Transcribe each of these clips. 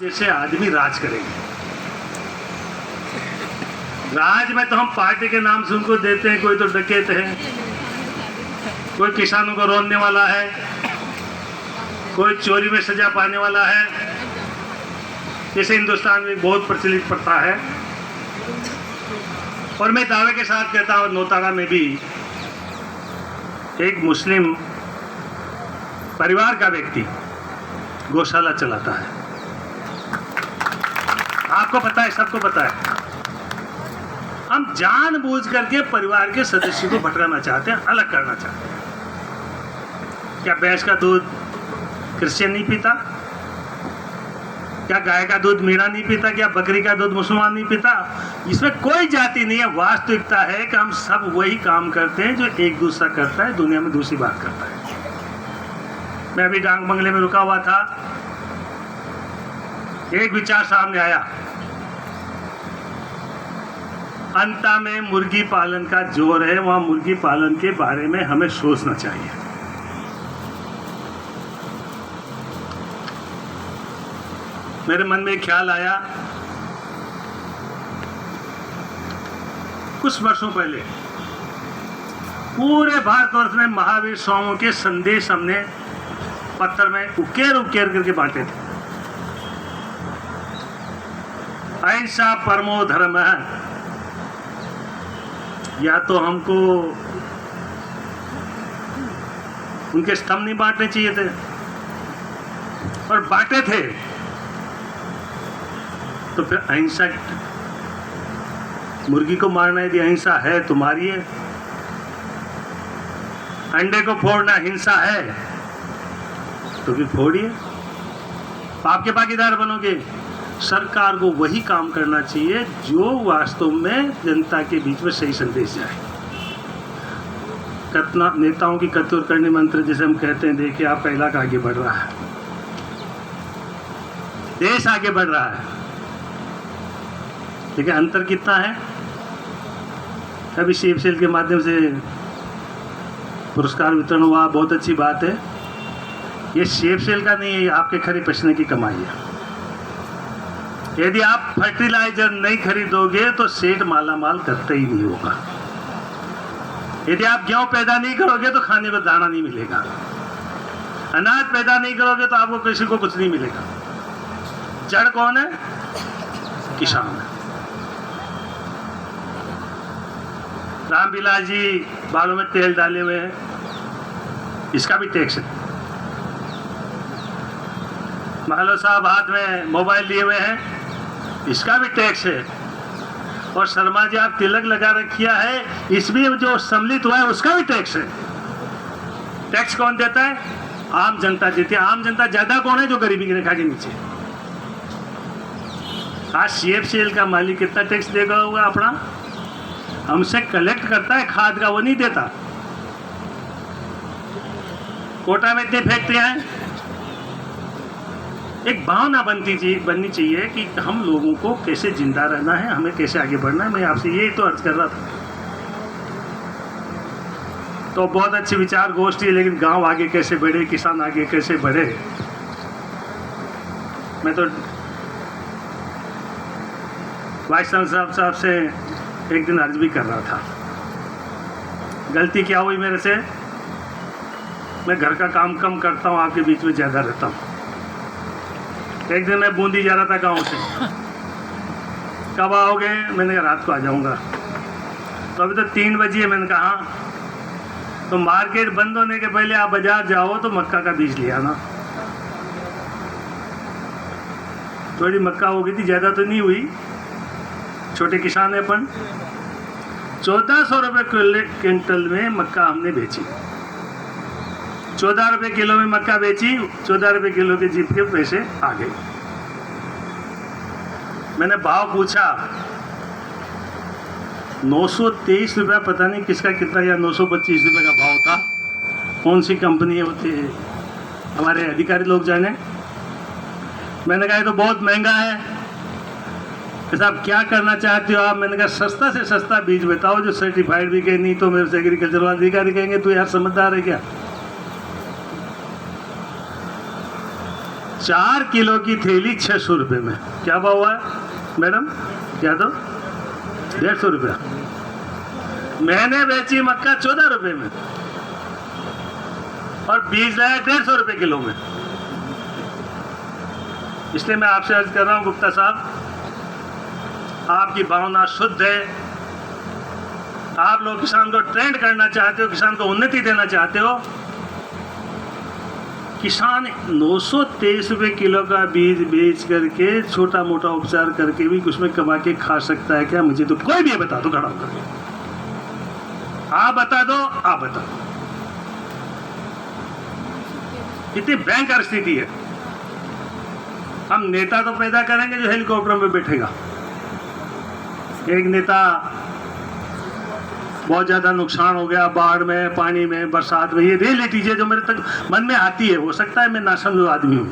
जैसे आदमी राज करेंगे। राज में तो हम पार्टी के नाम से उनको देते हैं, कोई तो डकैत है, कोई किसानों को रोनने वाला है, कोई चोरी में सजा पाने वाला है। जैसे हिंदुस्तान में बहुत प्रचलित प्रथा है। और मैं दावे के साथ कहता हूँ नौतारा में भी एक मुस्लिम परिवार का व्यक्ति गौशाला चलाता है। आपको पता है, सबको पता है। हम जानबूझ करके परिवार के सदस्य को भटकाना चाहते हैं, अलग करना चाहते हैं। क्या भैंस का दूध क्रिश्चियन नहीं पीता? क्या गाय का दूध मीणा नहीं पीता? क्या बकरी का दूध मुसलमान नहीं पीता? इसमें कोई जाति नहीं है। वास्तविकता है कि हम सब वही काम करते हैं जो एक दूसरा करता है, दुनिया में दूसरी बात करता है। मैं अभी डांग बंगले में रुका हुआ था, एक विचार सामने आया। अंता में मुर्गी पालन का जोर है, वहां मुर्गी पालन के बारे में हमें सोचना चाहिए। मेरे मन में एक ख्याल आया, कुछ वर्षों पहले पूरे भारतवर्ष में महावीर स्वामियों के संदेश हमने पत्थर में उकेर उकेर करके बांटे थे। अहिंसा परमो धर्म है। या तो हमको उनके स्तंभ नहीं बांटने चाहिए थे, और बांटे थे तो फिर अहिंसा, मुर्गी को मारना यदि अहिंसा है तो मारिए। अंडे को फोड़ना हिंसा है तो फिर फोड़िए। आपके भागीदार बनोगे। सरकार को वही काम करना चाहिए जो वास्तव में जनता के बीच में सही संदेश जाए। कतना नेताओं की कतुर करनी मंत्र जैसे हम कहते हैं, देखिए आपका इलाका आगे बढ़ रहा है, देश आगे बढ़ रहा है, लेकिन अंतर कितना है? अभी शेपसेल के माध्यम से पुरस्कार वितरण हुआ, बहुत अच्छी बात है। ये शेपसेल का नहीं है, आपके खरी पसीने की कमाई है। यदि आप फर्टिलाइजर नहीं खरीदोगे तो सेठ माला माल करते ही नहीं होगा। यदि आप गेहूं पैदा नहीं करोगे तो खाने को दाना नहीं मिलेगा। अनाज पैदा नहीं करोगे तो आपको किसी को कुछ नहीं मिलेगा। जड़ कौन है? किसान है। रामविलास जी बालों में तेल डाले हुए हैं, इसका भी टैक्स है। महलो साहब हाथ में मोबाइल लिए हुए हैं, इसका भी टैक्स है। और शर्मा जी आप तिलक लगा रखिया है, इसमें जो सम्मिलित हुआ है उसका भी टैक्स है। टैक्स कौन देता है? आम जनता देती है। आम जनता ज्यादा कौन है? जो गरीबी की रेखा के नीचे। आज सीएफसीएल का मालिक कितना टैक्स देगा होगा अपना? हमसे कलेक्ट करता है खाद का, वो नहीं देता। कोटा में इतनी फैक्ट्रियां हैं। एक भावना बननी चाहिए कि हम लोगों को कैसे जिंदा रहना है, हमें कैसे आगे बढ़ना है। मैं आपसे यही तो अर्ज कर रहा था। तो बहुत अच्छी विचार गोष्ठी है, लेकिन गांव आगे कैसे बढ़े, किसान आगे कैसे बढ़े। मैं तो वाइस चांसलर साहब से एक दिन अर्ज भी कर रहा था। गलती क्या हुई मेरे से? मैं घर का काम कम करता हूँ, आपके बीच में ज़्यादा रहता हूँ। एक दिन मैं बूंदी जा रहा था गांव से। कब आओगे? मैंने कहा रात को आ जाऊंगा। तो अभी तो 3 बजे है। मैंने कहा तो मार्केट बंद होने के पहले आप बाजार जाओ तो मक्का का बीज ले आना। थोड़ी मक्का हो गई थी, ज़्यादा तो नहीं हुई, छोटे किसान है अपन। 1400 रुपये क्विंटल में मक्का हमने बेची। 14 रुपये किलो में मक्का बेची, 14 रुपये किलो के जीप के पैसे आ गए। मैंने भाव पूछा, 923 रुपया, पता नहीं किसका कितना, या 925 रुपये का भाव था। कौन सी कंपनी होती है, हमारे अधिकारी लोग जाने। मैंने कहा ये तो बहुत महंगा है। साहब क्या करना चाहते हो आप? मैंने कहा सस्ता से सस्ता बीज बताओ जो सर्टिफाइड भी कहे, नहीं तो मेरे से एग्रीकल्चर वाले अधिकारी कहेंगे तू यार समझदार है क्या। 4 किलो की थैली 600 रुपये में। क्या भाव हुआ है मैडम? क्या दो? 150 रुपया। मैंने बेची मक्का 14 रुपये में और बीज लाया 150 रुपये किलो में। इसलिए मैं आपसे अर्ज कर रहा हूं गुप्ता साहब, आपकी भावना शुद्ध है। आप लोग किसान को ट्रेंड करना चाहते हो, किसान को उन्नति देना चाहते हो। किसान 923 रुपये किलो का बीज बेच करके छोटा मोटा उपचार करके भी उसमें कमा के खा सकता है क्या? मुझे तो कोई भी बता दो, खड़ा होकर आप बता दो, आप बता दो। इतनी भयंकर स्थिति है। हम नेता तो पैदा करेंगे जो हेलीकॉप्टर में बैठेगा। एक नेता बहुत ज्यादा नुकसान हो गया बाढ़ में, पानी में, बरसात में, ये रियलिटी है जो मेरे तक मन में आती है। हो सकता है मैं नासमझ आदमी हूं,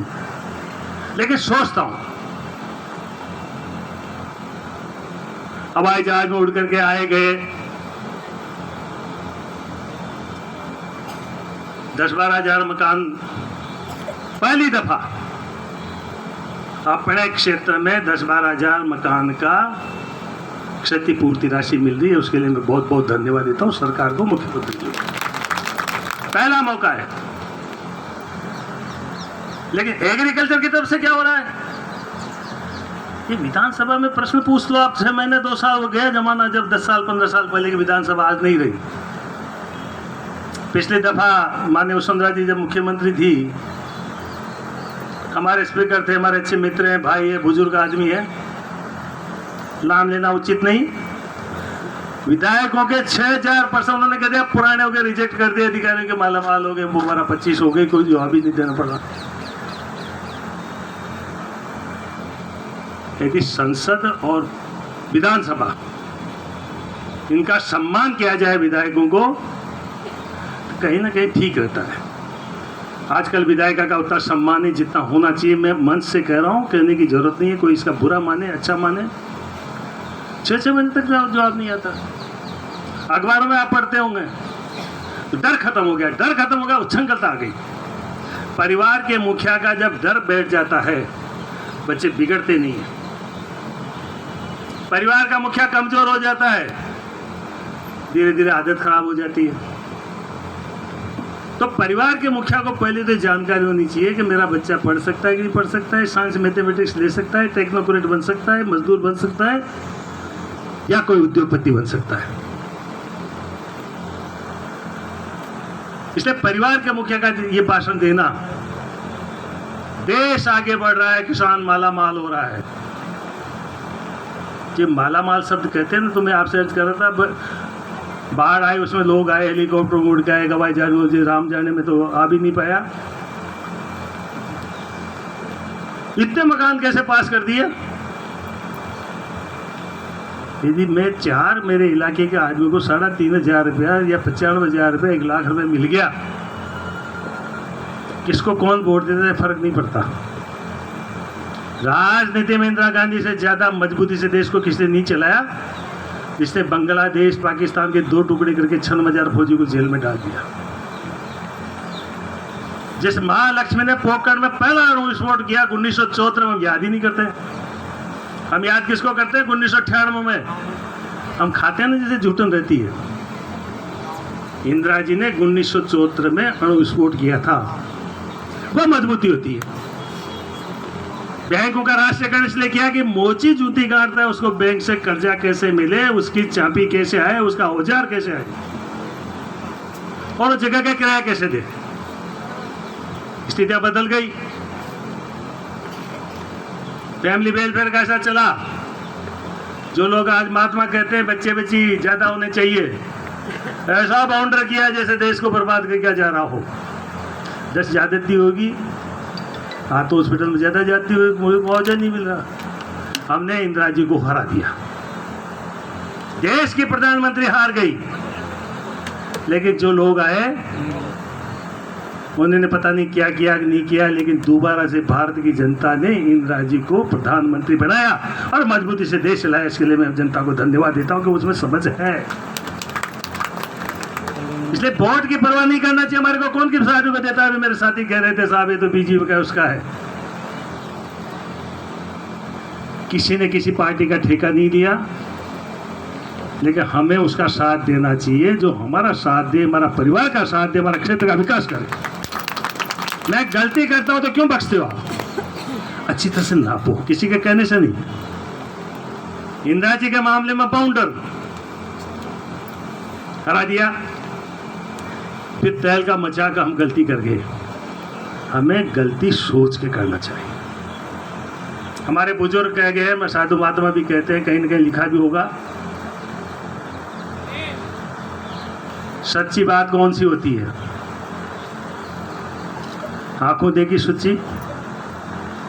लेकिन सोचता हूं हवाई जहाज में उड़ करके आए गए, 10-12 हजार मकान पहली दफा अपने क्षेत्र में 10-12 हजार मकान का क्षतिपूर्ति राशि मिल रही है। उसके लिए मैं बहुत बहुत धन्यवाद देता हूं सरकार को, मुख्यमंत्री जी को। पहला मौका है। लेकिन एग्रीकल्चर की तरफ से क्या हो रहा है? ये विधानसभा में प्रश्न पूछ लो आप। 6 महीने 2 साल हो गया जमाना जब 10 साल 15 साल पहले की विधानसभा आज नहीं रही। पिछली दफा माननीय वसुंधरा जी जब मुख्यमंत्री थी, हमारे स्पीकर थे, हमारे अच्छे मित्र हैं, भाई है, बुजुर्ग आदमी है, नाम लेना उचित नहीं। विधायकों के 6000% उन्होंने कह दिया पुराने हो गए, रिजेक्ट कर दिए। अधिकारियों के माला माल हो गए, मुबारा 25 हो गए, कोई जवाब ही नहीं देना पड़ा। यदि संसद और विधानसभा इनका सम्मान किया जाए विधायकों को, तो कहीं ना कहीं ठीक रहता है। आजकल विधायिका का उतना सम्मान नहीं जितना होना चाहिए। मैं मन से कह रहा हूँ, कहने की जरूरत नहीं है, कोई इसका बुरा माने अच्छा माने। 6 महीने तक जवाब नहीं आता। अखबारों में आप पढ़ते होंगे, डर खत्म हो गया, डर खत्म हो गया, उच्छृंखलता आ गई। परिवार के मुखिया का जब डर बैठ जाता है, बच्चे बिगड़ते नहीं है। परिवार का मुखिया कमजोर हो जाता है, धीरे धीरे आदत खराब हो जाती है। तो परिवार के मुखिया को पहले तो जानकारी होनी चाहिए कि मेरा बच्चा पढ़ सकता है कि नहीं पढ़ सकता है, साइंस मैथमेटिक्स ले सकता है, टेक्नोक्रेट बन सकता है, मजदूर बन सकता है, या कोई उद्योगपति बन सकता है। इसलिए परिवार के मुखिया का ये भाषण देना, देश आगे बढ़ रहा है, किसान माला माल हो रहा है। ये माला माल शब्द कहते हैं ना, तो मैं आपसे अर्ज कर रहा था, बाढ़ आई उसमें लोग आए, हेलीकॉप्टर उड़ के आए, हवाई जहाज में, राम जाने में तो आ भी नहीं पाया। इतने मकान कैसे पास कर दिए? यदि मेरे इलाके के आदमी को 3500 रुपया या 95,000 रुपया 1 लाख रुपए मिल गया, किसको कौन वोट देता है फर्क नहीं पड़ता। राजनीति में इंदिरा गांधी से ज्यादा मजबूती से देश को किसने नहीं चलाया, जिसने बांग्लादेश पाकिस्तान के 2 टुकड़े करके 96,000 फौजी को जेल में डाल दिया। जिस महालक्ष्मी ने पोखरण में पहला अणु विस्फोट किया 1974 में, हम याद ही नहीं करते। हम याद किसको करते हैं? 1998 में हम खाते हैं ना जैसे झूठन रहती है। इंदिरा जी ने 1974 में अणु विस्फोट किया था, वो मजबूती होती है। बैंकों का राष्ट्रीयकरण इसलिए किया कि मोची जूती काटता है उसको बैंक से कर्जा कैसे मिले, उसकी चाबी कैसे आए, उसका औजार कैसे आए, और जगह का किराया कैसे दे। स्थितियां बदल गई। फैमिली वेलफेयर कैसा चला? जो लोग आज महात्मा कहते हैं बच्चे बच्ची ज्यादा होने चाहिए, ऐसा बाउंडर किया जैसे देश को बर्बाद करके जा रहा हो। 10 ज्यादती होगी, हाँ तो हॉस्पिटल में ज्यादा जाती हुई, मुआवजा नहीं मिल रहा। हमने इंदिरा जी को हरा दिया, देश की प्रधानमंत्री हार गई। लेकिन जो लोग आए उन्होंने पता नहीं क्या किया नहीं किया, लेकिन दोबारा से भारत की जनता ने इंदिरा जी को प्रधानमंत्री बनाया और मजबूती से देश चलाया। इसके लिए मैं जनता को धन्यवाद देता हूं कि उसमें समझ है। इसलिए वोट की परवाह नहीं करना चाहिए हमारे को। कौन किस आदमी को देता है? मेरे साथी कह रहे थे साहब ये तो बीजेपी का उसका है। किसी ने किसी पार्टी का ठेका नहीं लिया, लेकिन हमें उसका साथ देना चाहिए जो हमारा साथ दे, हमारा परिवार का साथ दे, हमारा क्षेत्र का विकास करे। मैं गलती करता हूं तो क्यों बख्शते हो आप? अच्छी तरह से नापो, किसी के कहने से नहीं। इंदिरा जी के मामले में बाउंडर हरा दिया, फिर तहलका मचा कर हम गलती कर गए। हमें गलती सोच के करना चाहिए। हमारे बुजुर्ग कह गए, मैं साधु महात्मा भी कहते हैं, कहीं ना कहीं लिखा भी होगा, सच्ची बात कौन सी होती है? आंखों देखी सच्ची,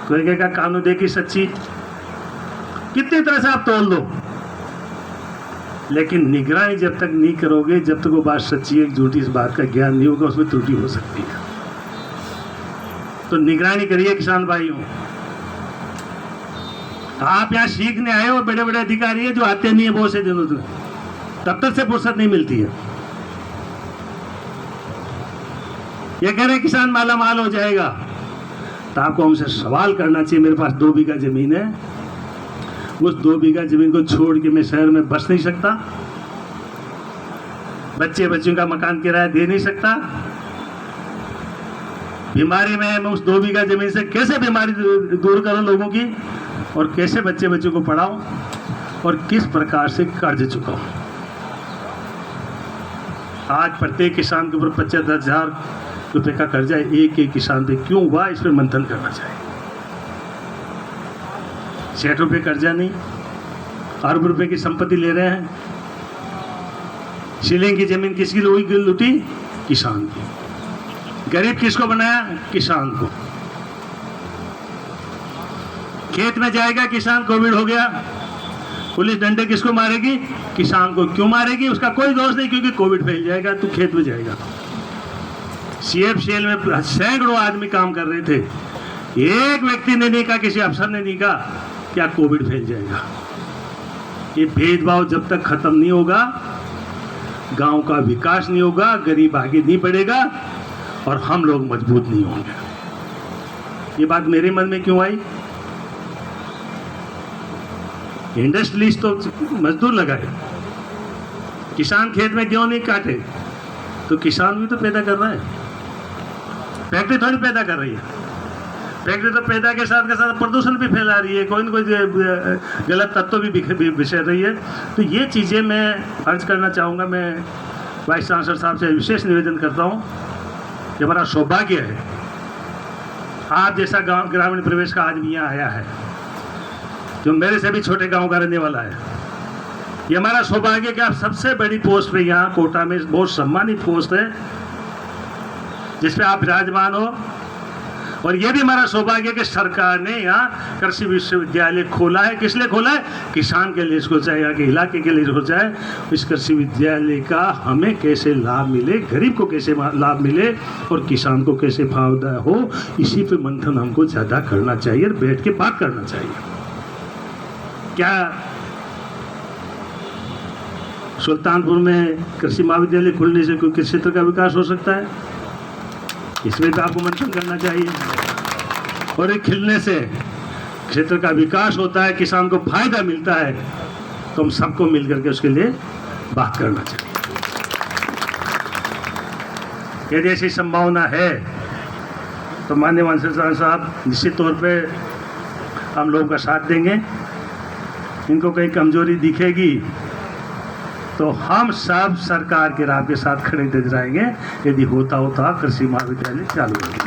कोई कहेगा कानों देखी सच्ची। कितनी तरह से आप तोल दो, लेकिन निगरानी जब तक नहीं करोगे, जब तक वो बात सच्ची है झूठी, इस बात का ज्ञान नहीं होगा, उसमें त्रुटि हो सकती है। तो निगरानी करिए किसान भाइयों। आप यहाँ सीखने आए हो, बड़े बड़े अधिकारी है जो आते नहीं है बहुत से दिनों से, दफ्तर से फुर्सत नहीं मिलती है। ये कह रहे किसान माला माल हो जाएगा, तो आपको हमसे सवाल करना चाहिए। मेरे पास 2 बीघा जमीन है, उस 2 बीघा जमीन को छोड़ के मैं शहर में बस नहीं सकता, बच्चों का मकान किराया दे नहीं सकता, बीमारी में है, मैं उस 2 बीघा जमीन से कैसे बीमारी दूर करूं लोगों की, और कैसे बच्चों को पढ़ाऊं, और किस प्रकार से कर्ज चुकाऊं। आज प्रत्येक किसान के ऊपर 75,000 रुपए का कर्जा एक किसान पे क्यों हुआ, इस पर मंथन करना चाहिए। 60 रुपये कर्जा नहीं, अरब रुपए की संपत्ति ले रहे हैं। शिलिंग की जमीन किसकी लूटी? किसान की। गरीब किसको बनाया? किसान को। खेत में जाएगा किसान, कोविड हो गया, पुलिस डंडे किसको मारेगी? किसान को। क्यों मारेगी? उसका कोई दोष नहीं, क्योंकि कोविड फैल जाएगा, तू खेत में जाएगा। CFCL में सैकड़ों आदमी काम कर रहे थे, एक व्यक्ति ने नहीं कहा, किसी अफसर ने नहीं कहा क्या कोविड फैल जाएगा। ये भेदभाव जब तक खत्म नहीं होगा, गांव का विकास नहीं होगा, गरीब आगे नहीं बढ़ेगा, और हम लोग मजबूत नहीं होंगे। ये बात मेरे मन में क्यों आई? इंडस्ट्रियलिस्ट तो मजदूर लगाए, किसान खेत में गेहूं नहीं काटे, तो किसान भी तो पैदा कर रहा है। फैक्ट्री थोड़ी पैदा कर रही है, फैक्ट्री तो पैदा के साथ प्रदूषण भी फैला रही है, कोई न कोई गलत तत्व भी बिखेर रही है। तो ये चीज़ें मैं अर्ज करना चाहूँगा। मैं वाइस चांसलर साहब से विशेष निवेदन करता हूँ कि हमारा सौभाग्य है आप जैसा गाँव ग्रामीण प्रवेश का आदमी यहाँ आया है, जो मेरे से भी छोटे गाँव का रहने वाला है। ये हमारा सौभाग्य कि आप सबसे बड़ी पोस्ट पे यहाँ कोटा में, बहुत सम्मानित पोस्ट है जिस पे आप विराजमान हो। और ये भी हमारा सौभाग्य कि सरकार ने यहाँ कृषि विश्वविद्यालय खोला है। किस लिए खोला है? किसान के लिए सोचा है, यहाँ के इलाके के लिए सोचा है। इस कृषि विद्यालय का हमें कैसे लाभ मिले, गरीब को कैसे लाभ मिले, और किसान को कैसे फायदा हो, इसी पे मंथन हमको ज़्यादा करना चाहिए और बैठ के बात करना चाहिए। क्या सुल्तानपुर में कृषि महाविद्यालय खुलने से कोई क्षेत्र का विकास हो सकता है? इसमें भी आपको मंथन करना चाहिए। और एक खिलने से क्षेत्र का विकास होता है, किसान को फायदा मिलता है, तो हम सबको मिलकर के उसके लिए बात करना चाहिए। यदि ऐसी संभावना है तो माननीय मंत्री साहब निश्चित तौर पे हम लोगों का साथ देंगे। इनको कहीं कमजोरी दिखेगी तो हम सब सरकार के राह के साथ खड़े नजर जाएंगे। यदि होता कृषि महाविद्यालय चालू होगा,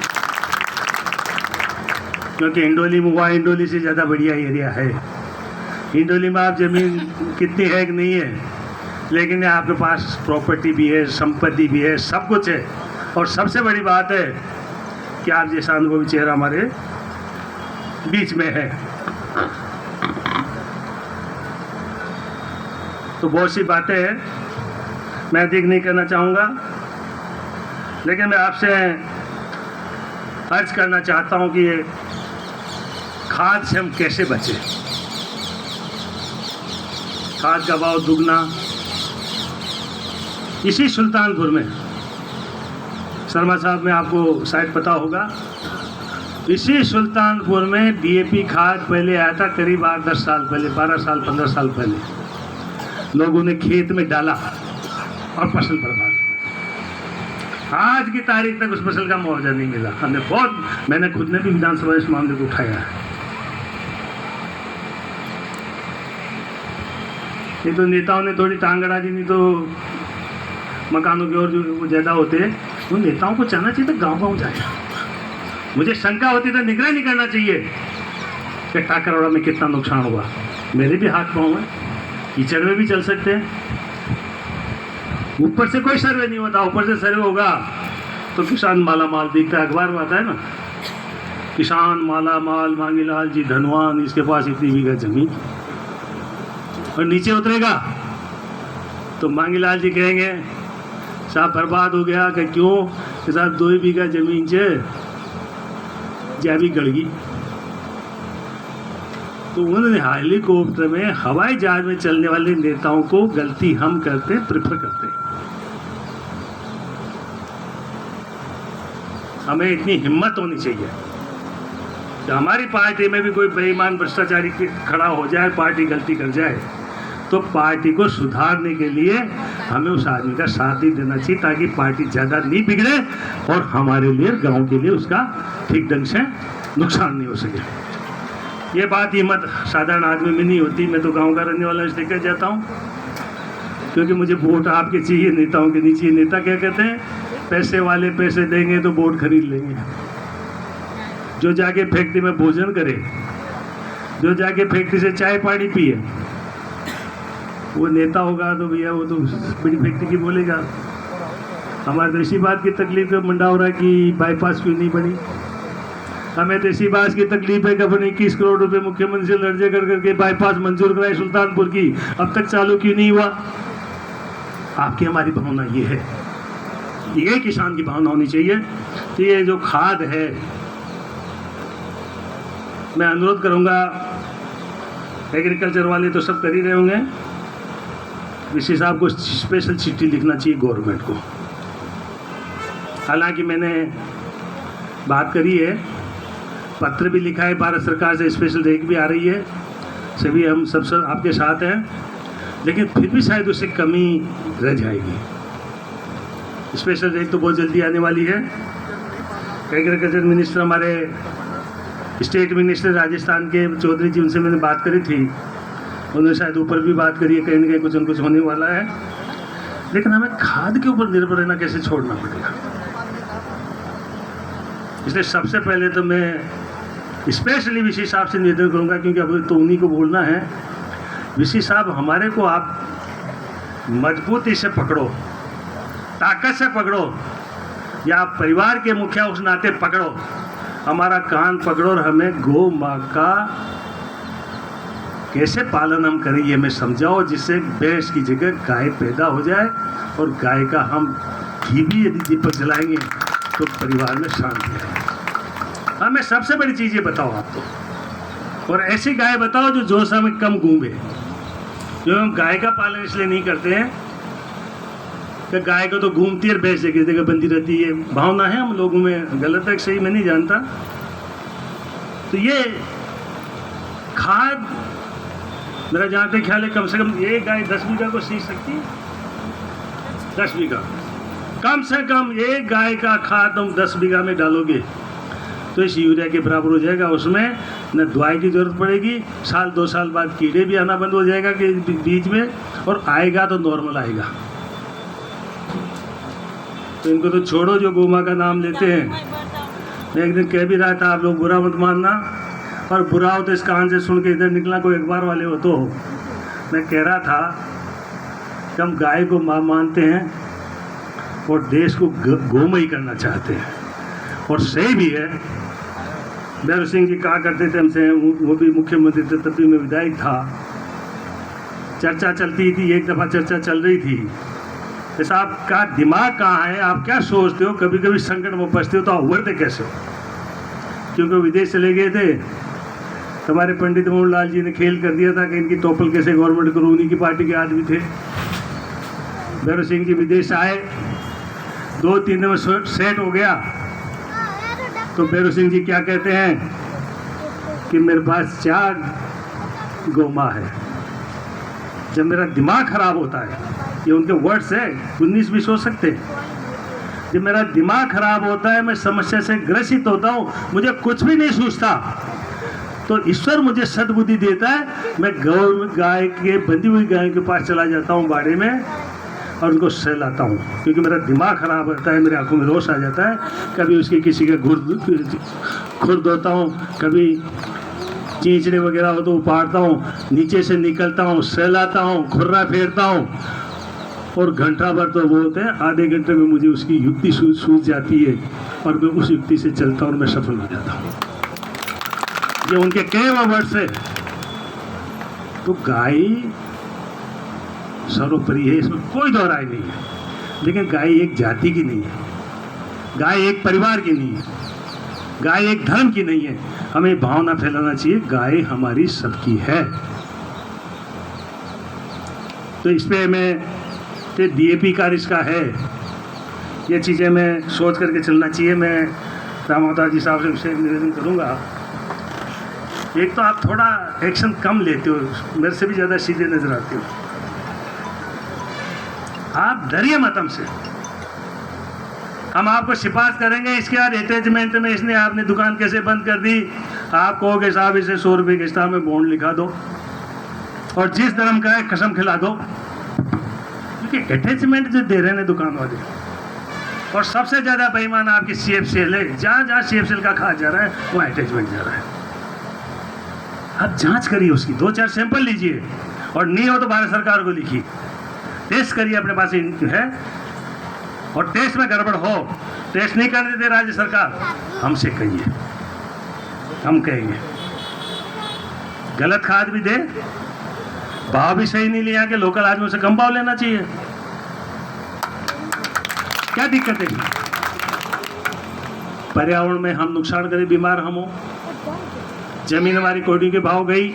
क्योंकि इंडोली में हुआ, इंडोली से ज़्यादा बढ़िया एरिया है। इंडोली में आप जमीन कितनी है कि नहीं है, लेकिन आपके पास प्रॉपर्टी भी है, संपत्ति भी है, सब कुछ है। और सबसे बड़ी बात है कि आप जैसा अनुभवी चेहरा हमारे बीच में है। तो बहुत सी बातें हैं, मैं अधिक नहीं करना चाहूँगा, लेकिन मैं आपसे अर्ज करना चाहता हूँ कि ये खाद से हम कैसे बचें। खाद का भाव दुगना इसी सुल्तानपुर में, शर्मा साहब में आपको शायद पता होगा, इसी सुल्तानपुर में डीएपी खाद पहले आया था, करीब 8-10 साल पहले, 12 साल 15 साल पहले लोगों ने खेत में डाला और फसल बर्बाद हो गई। आज की तारीख तक उस फसल का मुआवजा नहीं मिला। मैंने खुद ने भी विधानसभा इस मामले को उठाया है। ये तो नेताओं ने थोड़ी टांग अड़ा दी, नहीं तो मकानों की ओर जो ज्यादा होते हैं, उन नेताओं को चाहना चाहिए तो गाँव जाए। मुझे शंका होती तो निगरानी करना चाहिए कि टाकरौड़ा में कितना नुकसान हुआ। मेरे भी हाथ पाँव हैं, कीचड़ में भी चल सकते हैं। ऊपर से कोई सर्वे नहीं होता, ऊपर से सर्वे होगा तो किसान माला माल दिखता है, अखबार में आता है ना, किसान माला माल, मांगीलाल जी धनवान, इसके पास इतनी बीघा जमीन। और नीचे उतरेगा तो मांगीलाल जी कहेंगे साहब बर्बाद हो गया। कि क्यों? कि साहब 2 बीघा जमीन से जैवी गड़गी। तो उन्होंने हेलीकॉप्टर में, हवाई जहाज में चलने वाले नेताओं को गलती हम करते, प्रेफर करते। हमें इतनी हिम्मत होनी चाहिए कि हमारी पार्टी में भी कोई बेईमान भ्रष्टाचारी खड़ा हो जाए, पार्टी गलती कर जाए, तो पार्टी को सुधारने के लिए हमें उस आदमी का साथ ही देना चाहिए, ताकि पार्टी ज़्यादा नहीं बिगड़े और हमारे लिए, गांव के लिए उसका ठीक ढंग से नुकसान नहीं हो सके। ये बात हिम्मत साधारण आदमी में नहीं होती। मैं तो गांव का रहने वाला इसलिए कह जाता हूँ क्योंकि मुझे वोट आपके चाहिए, नेताओं के नहीं चाहिए। नेता क्या कहते हैं? पैसे वाले पैसे देंगे तो वोट खरीद लेंगे। जो जाके फैक्ट्री में भोजन करे, जो जाके फैक्ट्री से चाय पानी पिए, वो नेता होगा तो भैया वो तो बड़ी फैक्ट्री की बोलेगा। हमारे तो इसी बात की तकलीफ है मंडा हो रहा है कि बाईपास क्यों नहीं बनी। हमें तो इसी बात की तकलीफ है कि अपने 21 करोड़ रुपए मुख्यमंत्री से लड़जे कर करके बाईपास मंजूर कराए सुल्तानपुर की, अब तक चालू क्यों नहीं हुआ। आपकी हमारी भावना ये है, ये किसान की भावना होनी चाहिए। तो ये जो खाद है, मैं अनुरोध करूंगा, एग्रीकल्चर वाले तो सब कर ही रहे होंगे, वीसी साहब को स्पेशल चिट्ठी लिखना चाहिए गवर्नमेंट को। हालांकि मैंने बात करी है, पत्र भी लिखा है, भारत सरकार से स्पेशल रेक भी आ रही है, सभी हम सब आपके साथ हैं, लेकिन फिर भी शायद उससे कमी रह जाएगी। स्पेशल रेक तो बहुत जल्दी आने वाली है। एग्रीकल्चर मिनिस्टर, हमारे स्टेट मिनिस्टर राजस्थान के चौधरी जी, उनसे मैंने बात करी थी, उन्होंने शायद ऊपर भी बात करी है, कहीं ना कहीं कुछ न कुछ होने वाला है। लेकिन हमें खाद के ऊपर निर्भर रहना कैसे छोड़ना पड़ेगा। इसलिए सबसे पहले तो मैं स्पेशली वीसी साहब से निवेदन करूंगा, क्योंकि अब तो उन्हीं को बोलना है। वीसी साहब, हमारे को आप मजबूती से पकड़ो, ताकत से पकड़ो, या आप परिवार के मुखिया उस नाते पकड़ो, हमारा कान पकड़ो और हमें गौ माँ का कैसे पालन हम करें ये हमें समझाओ, जिससे भैंस की जगह गाय पैदा हो जाए और गाय का हम घी भी यदि दीपक जलाएंगे तो परिवार में शांति है। हमें सबसे बड़ी चीज़ ये बताओ आप तो, और ऐसी गाय बताओ जो जोसा में कम घूमे। जो हम गाय का पालन इसलिए नहीं करते हैं कि गाय को तो घूमती है, भैंस एक जगह बंदी रहती है, भावना है हम लोगों में, गलत है सही मैं नहीं जानता। तो ये खाद मेरा जहाँ तक ख्याल है, कम से कम एक गाय 10 बीघा को सींच सकती है। 10 बीघा कम से कम एक गाय का खाद तुम 10 बीघा में डालोगे तो इस यूरिया के बराबर हो जाएगा। उसमें न दवाई की जरूरत पड़ेगी, साल 2 साल बाद कीड़े भी आना बंद हो जाएगा कि बीज में, और आएगा तो नॉर्मल आएगा। तो इनको तो छोड़ो जो गौ माँ का नाम लेते हैं। मैं एक दिन कह भी रहा था, आप लोग बुरा मत मानना, और बुरा हो तो इस कान से सुन के इधर निकला, कोई अखबार वाले हो तो। मैं कह रहा था कि हम गाय को माँ मानते हैं और देश को गोमय करना चाहते हैं, और सही भी है। भैरव सिंह जी कहा करते थे हमसे, वो भी मुख्यमंत्री थे, तब भी मैं विधायक था, चर्चा चलती थी, एक दफ़ा चर्चा चल रही थी, जैसा आपका दिमाग कहाँ है, आप क्या सोचते हो, कभी कभी संकट में फंसते हो तो आप उभरते कैसे हो। क्योंकि विदेश चले गए थे, हमारे पंडित मोहन लाल जी ने खेल कर दिया था कि इनकी टोपल कैसे गवर्नमेंट करो, उन्हीं की पार्टी के आदमी थे। भैरव सिंह जी विदेश आए, 2-3 दिन में सेट हो गया, तो भैरव सिंह जी क्या कहते हैं कि मेरे पास 4 गौ माँ है। जब मेरा दिमाग खराब होता है, ये उनके वर्ड्स है, 19-20 हो सकते हैं। जब मेरा दिमाग खराब होता है, मैं समस्या से ग्रसित होता हूँ, मुझे कुछ भी नहीं सूझता, तो ईश्वर मुझे सद्बुद्धि देता है। मैं गाय के बंधी हुई गाय के पास चला जाता हूँ बाड़े में और उनको सहलाता हूँ, क्योंकि मेरा दिमाग खराब होता है, मेरे आंखों में रोश आ जाता है। कभी उसके किसी का खुर धोता हूँ, कभी चींचड़े वगैरह हो तो उपाड़ता हूँ, नीचे से निकलता हूँ, सहलाता हूँ, खुर्रा फेरता हूँ, और घंटा भर तो वो होते हैं, आधे घंटे में मुझे उसकी युक्ति सूझ जाती है और मैं उस युक्ति से चलता हूँ और मैं सफल हो जाता हूँ। ये उनके कहे हुए वर्ड से। तो गाय सर्वोपरि है, इसमें कोई दो राय नहीं है। लेकिन गाय एक जाति की नहीं है, गाय एक परिवार की नहीं है, गाय एक धर्म की नहीं है। हमें भावना फैलाना चाहिए गाय हमारी सबकी है। तो इस पे मैं DAP कार्य इसका है, ये चीज़ें मैं सोच करके चलना चाहिए। मैं रामावतार जी साहब से विशेष निवेदन करूँगा, एक तो आप थोड़ा एक्शन कम लेते हो, मेरे से भी ज़्यादा सीधे नजर आते हो। आप डरिए मत हमसे, हम आपको सिफारिश करेंगे इसके बाद अटैचमेंट में इसने आपने दुकान कैसे बंद कर दी, आप कहोगे साहब इसे 100 रुपये किस्ता में बॉन्ड लिखा दो और जिस धर्म का है कसम खिला दो, क्योंकि अटैचमेंट जो दे रहे हैं दुकान वाले। और सबसे ज़्यादा बेईमान आपकी CFCL है, जहाँ जहाँ CFCL का खाद जा रहा है वहाँ अटैचमेंट जा रहा है। आप जांच करिए उसकी, 2-4 सैंपल लीजिए और नहीं हो तो भारत सरकार को लिखिए, टेस्ट करिए अपने पास है, और टेस्ट में गड़बड़ हो, टेस्ट नहीं करने देते राज्य सरकार, हमसे कहिए, हम कहेंगे। गलत खाद भी दे, भाव भी सही नहीं लिया कि लोकल आदमी से कम भाव लेना चाहिए, क्या दिक्कत है? पर्यावरण में हम नुकसान करें, बीमार हम हो, जमीन हमारी कोड़ी के भाव गई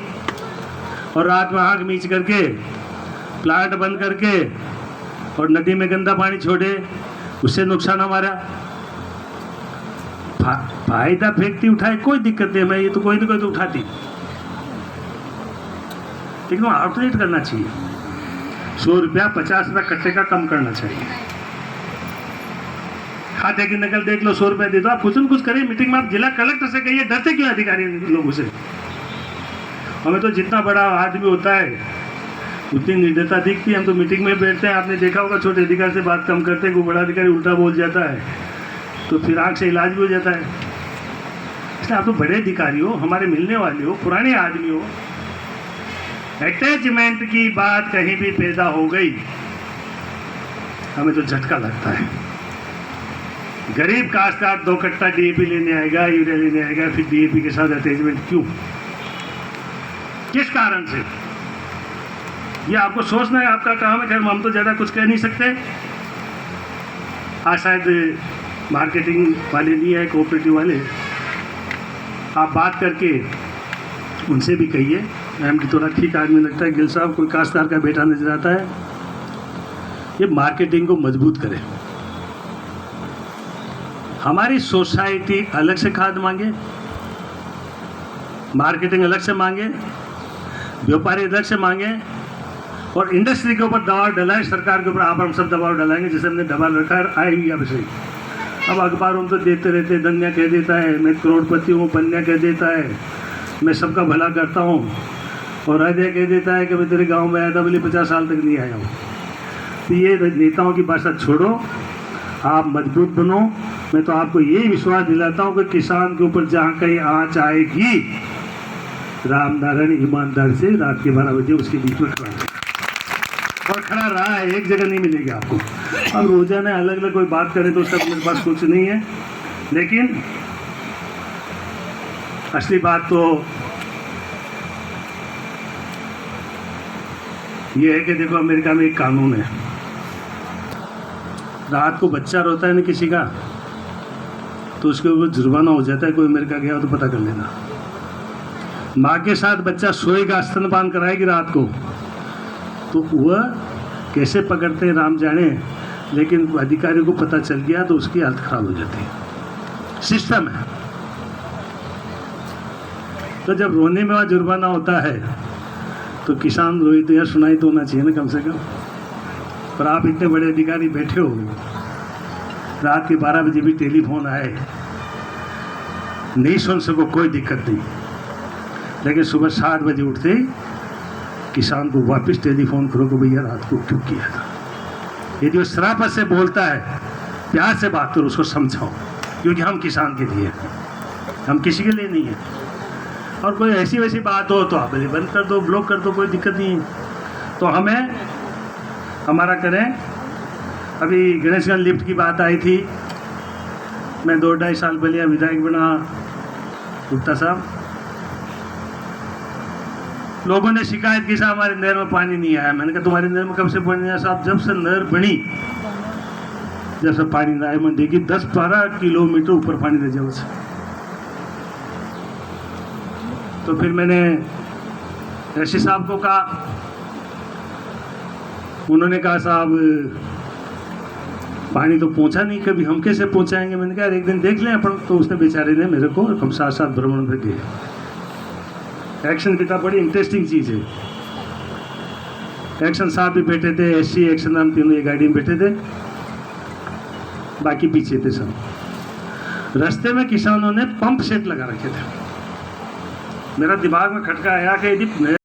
और रात में आंख मीच करके प्लांट बंद करके और नदी में गंदा पानी छोड़े, उससे नुकसान हमारा। फायदा फेंकती उठाए कोई दिक्कत नहीं, मैं ये तो कोई ना कोई तो उठाती, लेकिन वो आउटलेट करना चाहिए। 100 रुपया 50 रुपया कट्टे का कम करना चाहिए। खाते की नकल देख लो, 100 रुपया दे दो, आप कुछ न कुछ करिए। मीटिंग में आप जिला कलेक्टर से कहिए, डरते क्यों अधिकारी लोगों से? हमें तो जितना बड़ा आदमी होता है उतनी निर्दयता दिखती है। हम तो मीटिंग में बैठते हैं, आपने देखा होगा, छोटे अधिकारी से बात कम करते हैं, कोई बड़ा अधिकारी उल्टा बोल जाता है तो फिर आँख से इलाज भी हो जाता है। इसलिए आप तो बड़े अधिकारी हो, हमारे मिलने वाले हो, पुराने आदमी हो। अटैचमेंट की बात कहीं भी पैदा हो गई हमें तो झटका लगता है। गरीब काश्तकार 2 कट्टा DAP लेने आएगा, यूरिया लेने आएगा, फिर DAP के साथ अटैचमेंट क्यों, किस कारण से? ये आपको सोचना है, आपका काम है। खैर हम तो ज़्यादा कुछ कह नहीं सकते। आज शायद मार्केटिंग वाले नहीं है, कोऑपरेटिव वाले, आप बात करके उनसे भी कहिए। MD थोड़ा ठीक आदमी लगता है, गिल साहब कोई काश्तकार का बेटा नजर आता है। ये मार्केटिंग को मजबूत करें। हमारी सोसाइटी अलग से खाद मांगे, मार्केटिंग अलग से मांगे, व्यापारी अलग से मांगे, और इंडस्ट्री के ऊपर दबाव डलाए, सरकार के ऊपर आप हम सब दबाव डलाएंगे, जैसे हमने दबाव रखा है। आए हुई अब से अब अखबारों में तो देते रहते, धन्या कह देता है मैं करोड़पति हूँ, पन्या कह देता है मैं सबका भला करता हूँ, और अजय कह देता है कि मैं तेरे गाँव में आया था, बोले 50 साल तक नहीं आया हूँ। तो ये नेताओं की भाषा छोड़ो, आप मजबूत बनो। मैं तो आपको यही विश्वास दिलाता हूँ कि किसान के ऊपर जहाँ कहीं आँच आएगी, राम नारायण ईमानदार से रात के 12 बजे उसके बीच में खड़ा और खड़ा रहा है, एक जगह नहीं मिलेगी आपको। अब रोजाना अलग अलग कोई बात करे तो उसका मेरे पास कुछ नहीं है, लेकिन असली बात तो ये है कि देखो अमेरिका में एक कानून है, रात को बच्चा रोता है ना किसी का तो उसके ऊपर जुर्माना हो जाता है। कोई अमेरिका गया हो तो पता कर लेना। माँ के साथ बच्चा सोएगा, स्तनपान कराएगी रात को, तो वह कैसे पकड़ते हैं राम जाने, लेकिन अधिकारी को पता चल गया तो उसकी हालत खराब हो जाती है। सिस्टम है। तो जब रोने में वहाँ जुर्माना होता है तो किसान रोई तो यार सुनाई तो होना चाहिए ना कम से कम। पर आप इतने बड़े अधिकारी बैठे हो, रात के 12 बजे भी टेलीफोन आए, नहीं सुन सको कोई दिक्कत नहीं, लेकिन सुबह 7 बजे उठते किसान को वापस टेलीफोन करो कि भैया रात को क्यों किया था। ये जो शराफत से बोलता है, प्यार से बात करो, उसको समझाओ, क्योंकि हम किसान के लिए हैं, हम किसी के लिए नहीं है। और कोई ऐसी वैसी बात हो तो आप बंद कर दो, ब्लॉक कर दो, कोई दिक्कत नहीं है। तो हमें हमारा करें। अभी गणेशगंज लिफ्ट की बात आई थी, मैं 2-2.5 साल पहले विधायक बना गुप्ता साहब, लोगों ने शिकायत की साहब हमारे नहर में पानी नहीं आया। मैंने कहा तुम्हारे नहर में कब से पानी आया साहब? जब से नहर बनी, जब से पानी ना आया। मैं देखी 10-12 किलोमीटर ऊपर पानी रह जाओ से। तो फिर मैंने ऋषि साहब को कहा, उन्होंने कहा साहब पानी तो पहुंचा नहीं कभी, हम कैसे पहुंचाएंगे? मैंने कहा एक दिन देख लें अपन। तो उसने बेचारे ने मेरे को, हम साथ साथ भ्रमण पे गए। एक्शन किताब बड़ी इंटरेस्टिंग चीज़ है। एक्शन साहब भी बैठे थे, एससी एक्शन हम तीनों ये गाड़ी में बैठे थे, बाकी पीछे थे सब। रास्ते में किसानों ने पंप सेट लगा रखे थे। मेरा दिमाग में खटका आया कि यदि